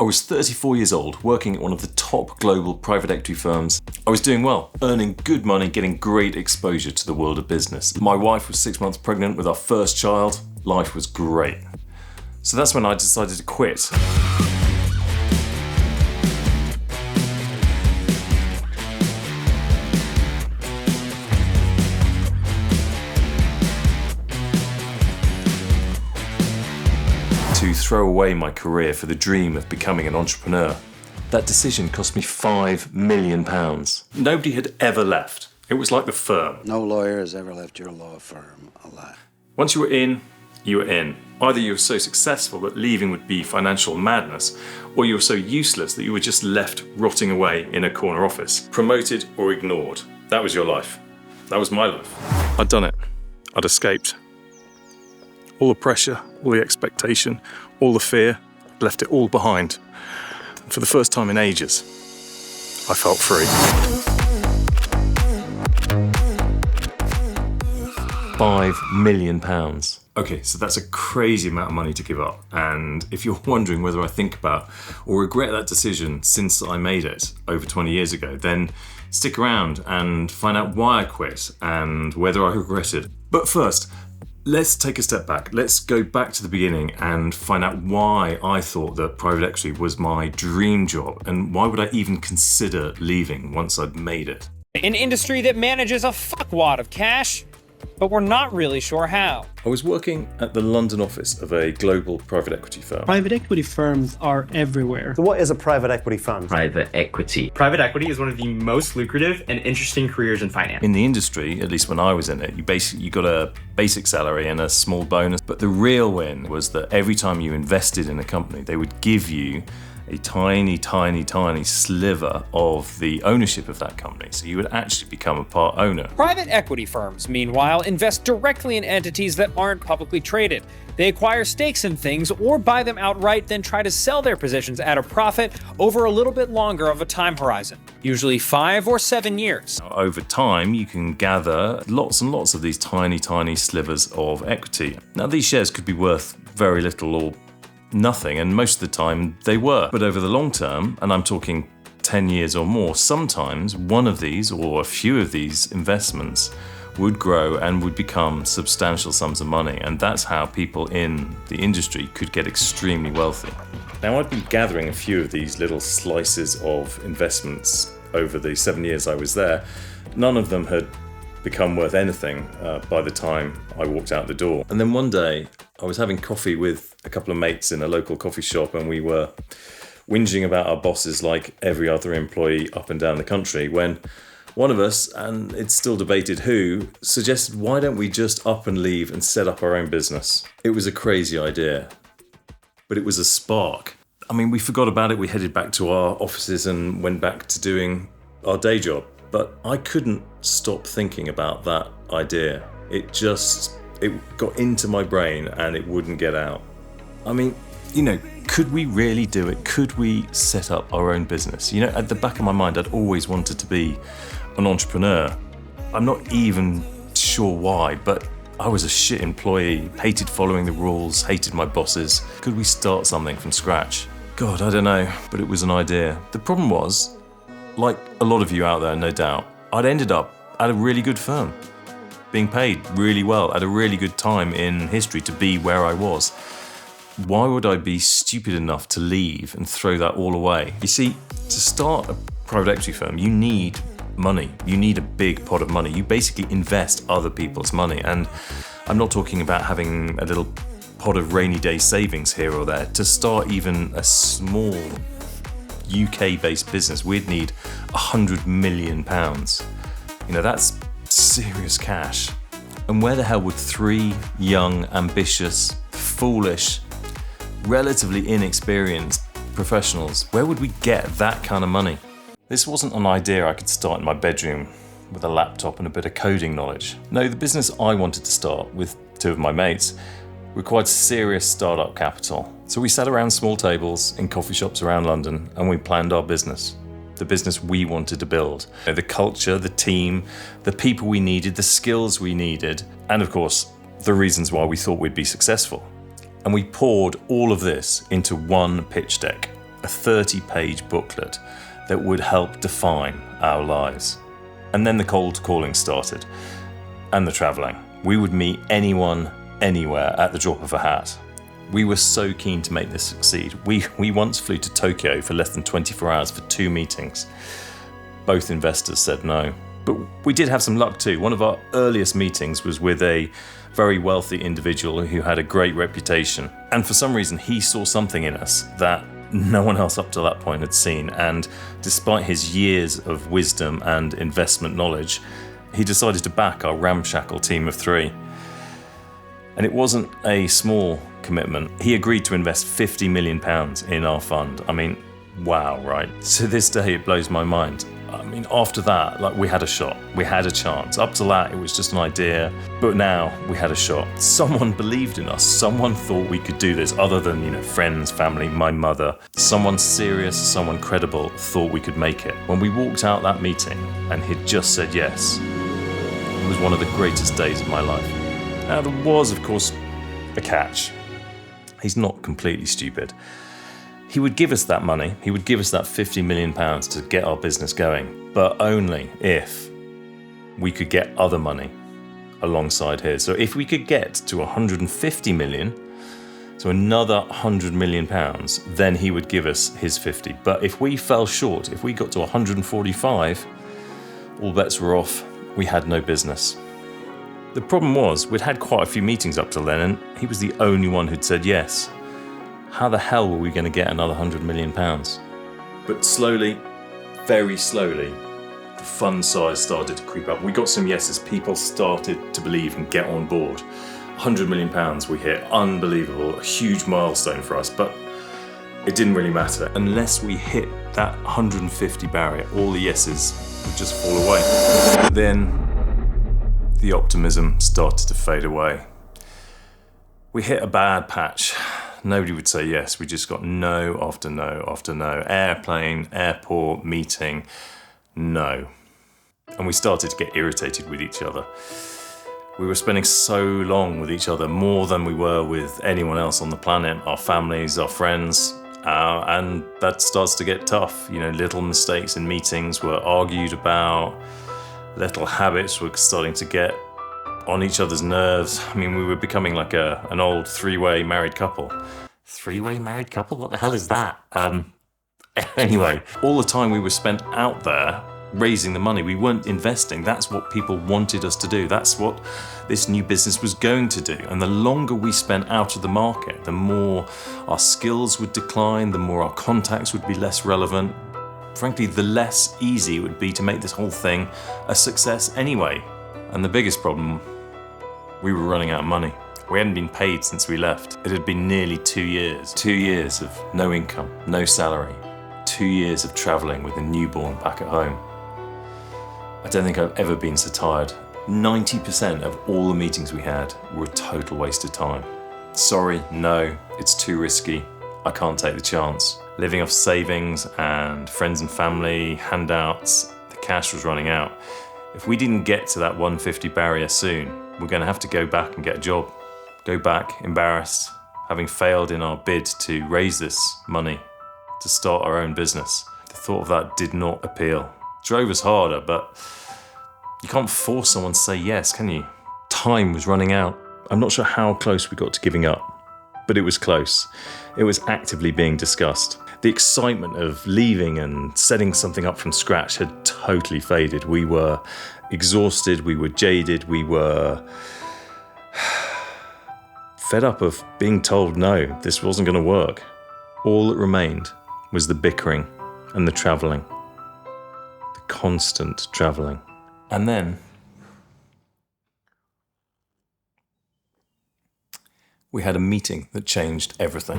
I was 34 years old, working at one of the top global private equity firms. I was doing well, earning good money, getting great exposure to the world of business. My wife was 6 months pregnant with our first child. Life was great. So that's when I decided to quit. To throw away my career for the dream of becoming an entrepreneur. That decision cost me £5 million. Nobody had ever left. It was like the firm. No lawyer has ever left your law firm alive. Once you were in, you were in. Either you were so successful that leaving would be financial madness, or you were so useless that you were just left rotting away in a corner office, promoted or ignored. That was your life. That was my life. I'd done it. I'd escaped. All the pressure, all the expectation, all the fear, I'd left it all behind. And for the first time in ages, I felt free. £5 million. Okay, so that's a crazy amount of money to give up. And if you're wondering whether I think about or regret that decision since I made it over 20 years ago, then stick around and find out why I quit and whether I regret it. But first, let's take a step back. Let's go back to the beginning and find out why I thought that private equity was my dream job and why would I even consider leaving once I'd made it. An industry that manages a fuckwad of cash, but we're not really sure how. I was working at the London office of a global private equity firm. Private equity firms are everywhere. So what is a private equity fund? Private equity. Private equity is one of the most lucrative and interesting careers in finance. In the industry, at least when I was in it, you got a basic salary and a small bonus. But the real win was that every time you invested in a company, they would give you a tiny, tiny, tiny sliver of the ownership of that company. So you would actually become a part owner. Private equity firms, meanwhile, invest directly in entities that aren't publicly traded. They acquire stakes in things or buy them outright, then try to sell their positions at a profit over a little bit longer of a time horizon, usually 5 or 7 years. Over time, you can gather lots and lots of these tiny, tiny slivers of equity. Now, these shares could be worth very little or nothing, and most of the time they were. But over the long term, and I'm talking 10 years or more, sometimes one of these or a few of these investments would grow and would become substantial sums of money, and that's how people in the industry could get extremely wealthy. Now, I'd been gathering a few of these little slices of investments over the 7 years I was there. None of them had become worth anything by the time I walked out the door. And then one day, I was having coffee with a couple of mates in a local coffee shop, and we were whinging about our bosses like every other employee up and down the country, when one of us, and it's still debated who, suggested, why don't we just up and leave and set up our own business? It was a crazy idea, but it was a spark. I mean, we forgot about it. We headed back to our offices and went back to doing our day job. But I couldn't stop thinking about that idea. It got into my brain and it wouldn't get out. I mean, could we really do it? Could we set up our own business? At the back of my mind, I'd always wanted to be an entrepreneur. I'm not even sure why, but I was a shit employee, hated following the rules, hated my bosses. Could we start something from scratch? God, I don't know, but it was an idea. The problem was, like a lot of you out there, no doubt, I'd ended up at a really good firm, being paid really well at a really good time in history to be where I was. Why would I be stupid enough to leave and throw that all away? You see, to start a private equity firm, you need money. You need a big pot of money. You basically invest other people's money. And I'm not talking about having a little pot of rainy day savings here or there. To start even a small UK-based business, we'd need £100 million. That's serious cash. And where the hell would 3 young, ambitious, foolish, relatively inexperienced professionals, where would we get that kind of money? This wasn't an idea I could start in my bedroom with a laptop and a bit of coding knowledge. No, the business I wanted to start with 2 of my mates required serious startup capital. So we sat around small tables in coffee shops around London and we planned our business, the business we wanted to build. The culture, the team, the people we needed, the skills we needed, and of course, the reasons why we thought we'd be successful. And we poured all of this into one pitch deck. a 30-page booklet that would help define our lives. And then the cold calling started, and the travelling. We would meet anyone, anywhere at the drop of a hat. We were so keen to make this succeed. We once flew to Tokyo for less than 24 hours for 2 meetings. Both investors said no. But we did have some luck too. One of our earliest meetings was with a very wealthy individual who had a great reputation. And for some reason, he saw something in us that no one else up to that point had seen. And despite his years of wisdom and investment knowledge, he decided to back our ramshackle team of 3. And it wasn't a small commitment. He agreed to invest £50 million in our fund. I mean, wow, right? To this day, it blows my mind. I mean, after that, we had a shot. We had a chance. Up to that, it was just an idea. But now, we had a shot. Someone believed in us. Someone thought we could do this, other than, friends, family, my mother. Someone serious, someone credible thought we could make it. When we walked out that meeting, and he'd just said yes, it was one of the greatest days of my life. Now, there was, of course, a catch. He's not completely stupid. He would give us that money, he would give us that £50 million to get our business going, but only if we could get other money alongside his. So if we could get to 150 million, so another £100 million, then he would give us his 50. But if we fell short, if we got to 145, all bets were off. We had no business. The problem was, we'd had quite a few meetings up till then, and he was the only one who'd said yes. How the hell were we going to get another £100 million? But slowly, very slowly, the fund size started to creep up. We got some yeses. People started to believe and get on board. £100 million we hit. Unbelievable. A huge milestone for us. But it didn't really matter. Unless we hit that 150 barrier, all the yeses would just fall away. Then the optimism started to fade away. We hit a bad patch. Nobody would say yes. We just got no after no after no. Airplane, airport, meeting, no. And we started to get irritated with each other. We were spending so long with each other, more than we were with anyone else on the planet, our families, our friends, and that starts to get tough. Little mistakes in meetings were argued about, little habits were starting to get on each other's nerves. I mean, we were becoming like an old 3-way married couple. 3-way married couple? What the hell is that? Anyway. All the time we were spent out there raising the money. We weren't investing. That's what people wanted us to do. That's what this new business was going to do. And the longer we spent out of the market, the more our skills would decline, the more our contacts would be less relevant. Frankly, the less easy it would be to make this whole thing a success anyway. And the biggest problem, we were running out of money. We hadn't been paid since we left. It had been nearly 2 years. 2 years of no income, no salary. 2 years of travelling with a newborn back at home. I don't think I've ever been so tired. 90% of all the meetings we had were a total waste of time. Sorry, no, it's too risky. I can't take the chance. Living off savings and friends and family, handouts, the cash was running out. If we didn't get to that 150 barrier soon, we're going to have to go back and get a job. Go back, embarrassed, having failed in our bid to raise this money, to start our own business. The thought of that did not appeal. Drove us harder, but you can't force someone to say yes, can you? Time was running out. I'm not sure how close we got to giving up, but it was close. It was actively being discussed. The excitement of leaving and setting something up from scratch had totally faded. We were exhausted, we were jaded, we were fed up of being told no, this wasn't going to work. All that remained was the bickering and the travelling, the constant travelling. And then we had a meeting that changed everything.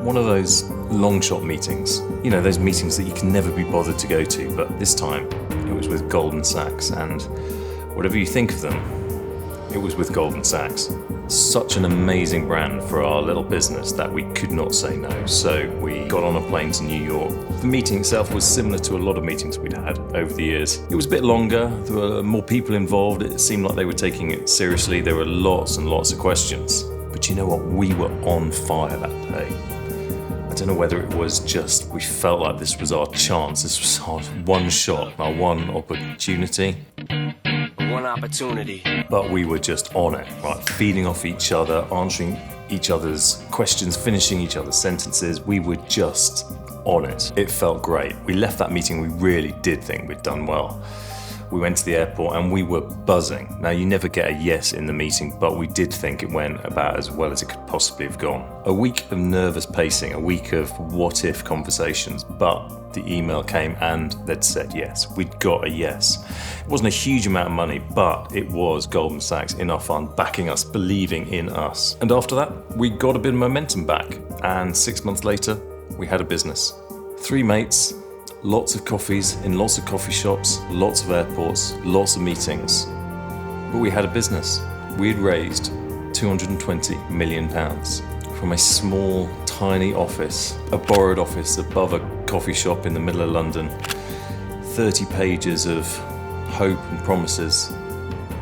One of those long shot meetings, those meetings that you can never be bothered to go to, but this time it was with Goldman Sachs, and whatever you think of them, it was with Goldman Sachs. Such an amazing brand for our little business that we could not say no, so we got on a plane to New York. The meeting itself was similar to a lot of meetings we'd had over the years. It was a bit longer, there were more people involved, it seemed like they were taking it seriously, there were lots and lots of questions. But you know what, we were on fire that day. I don't know whether it was just we felt like this was our chance, this was our one shot, our one opportunity. One opportunity. But we were just on it, right? Feeding off each other, answering each other's questions, finishing each other's sentences. We were just on it. It felt great. We left that meeting, we really did think we'd done well. We went to the airport and we were buzzing. Now, you never get a yes in the meeting, but we did think it went about as well as it could possibly have gone. A week of nervous pacing, a week of what-if conversations, but the email came and they'd said yes. We'd got a yes. It wasn't a huge amount of money, but it was Goldman Sachs in our fund, backing us, believing in us. And after that, we got a bit of momentum back. And 6 months later, we had a business. 3 mates, lots of coffees in lots of coffee shops, lots of airports, lots of meetings. But we had a business. We'd raised £220 million from a small, tiny office, a borrowed office above a coffee shop in the middle of London. 30 pages of hope and promises,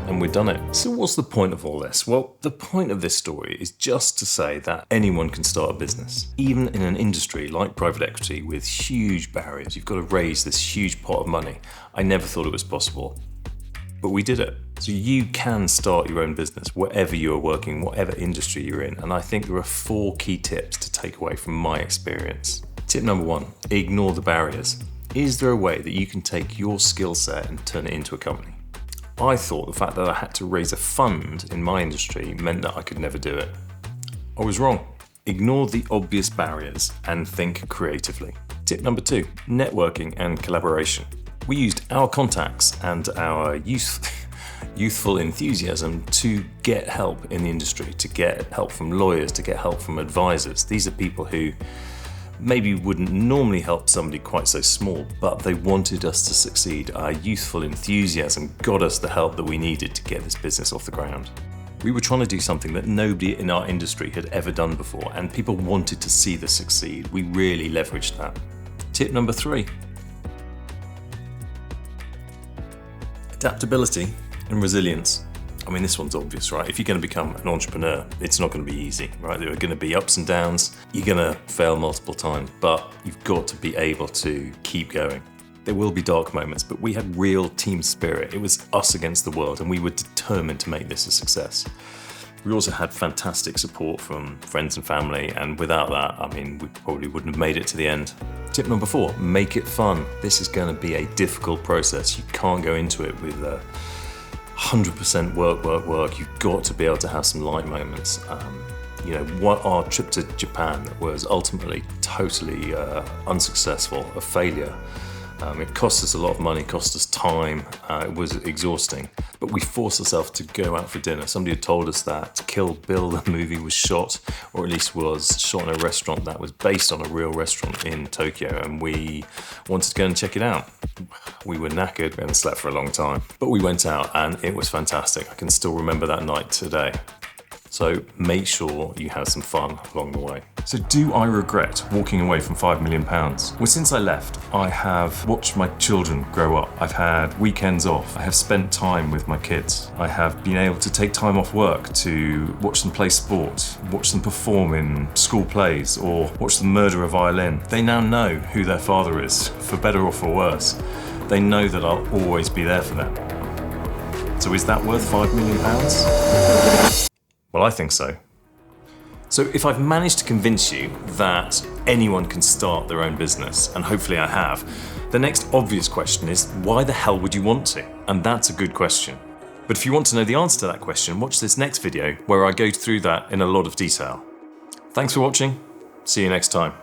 and we'd done it. So what's the point of all this? Well, the point of this story is just to say that anyone can start a business. Even in an industry like private equity with huge barriers, you've got to raise this huge pot of money. I never thought it was possible, but we did it. So you can start your own business wherever you are working, whatever industry you're in. And I think there are 4 key tips to take away from my experience. Tip number 1, ignore the barriers. Is there a way that you can take your skill set and turn it into a company? I thought the fact that I had to raise a fund in my industry meant that I could never do it. I was wrong. Ignore the obvious barriers and think creatively. Tip number 2, networking and collaboration. We used our contacts and our youthful enthusiasm to get help in the industry, to get help from lawyers, to get help from advisors. These are people who maybe wouldn't normally help somebody quite so small, but they wanted us to succeed. Our youthful enthusiasm got us the help that we needed to get this business off the ground. We were trying to do something that nobody in our industry had ever done before, and people wanted to see this succeed. We really leveraged that. Tip number 3. Adaptability and resilience. I mean, this one's obvious, right? If you're going to become an entrepreneur, it's not going to be easy, right? There are going to be ups and downs. You're going to fail multiple times, but you've got to be able to keep going. There will be dark moments, but we had real team spirit. It was us against the world, and we were determined to make this a success. We also had fantastic support from friends and family, and without that, I mean, we probably wouldn't have made it to the end. Tip number 4, make it fun. This is going to be a difficult process. You can't go into it with 100% work. You've got to be able to have some light moments. Our trip to Japan was ultimately totally unsuccessful, a failure. It cost us a lot of money, cost us time, it was exhausting, but we forced ourselves to go out for dinner. Somebody had told us that Kill Bill, the movie, was shot, or at least was shot in a restaurant that was based on a real restaurant in Tokyo, and we wanted to go and check it out. We were knackered, we hadn't slept for a long time, but we went out and it was fantastic. I can still remember that night today. So make sure you have some fun along the way. So do I regret walking away from £5 million? Well, since I left, I have watched my children grow up. I've had weekends off. I have spent time with my kids. I have been able to take time off work to watch them play sport, watch them perform in school plays, or watch them murder a violin. They now know who their father is, for better or for worse. They know that I'll always be there for them. So is that worth £5 million? Well, I think so. So if I've managed to convince you that anyone can start their own business, and hopefully I have, the next obvious question is, why the hell would you want to? And that's a good question. But if you want to know the answer to that question, watch this next video where I go through that in a lot of detail. Thanks for watching. See you next time.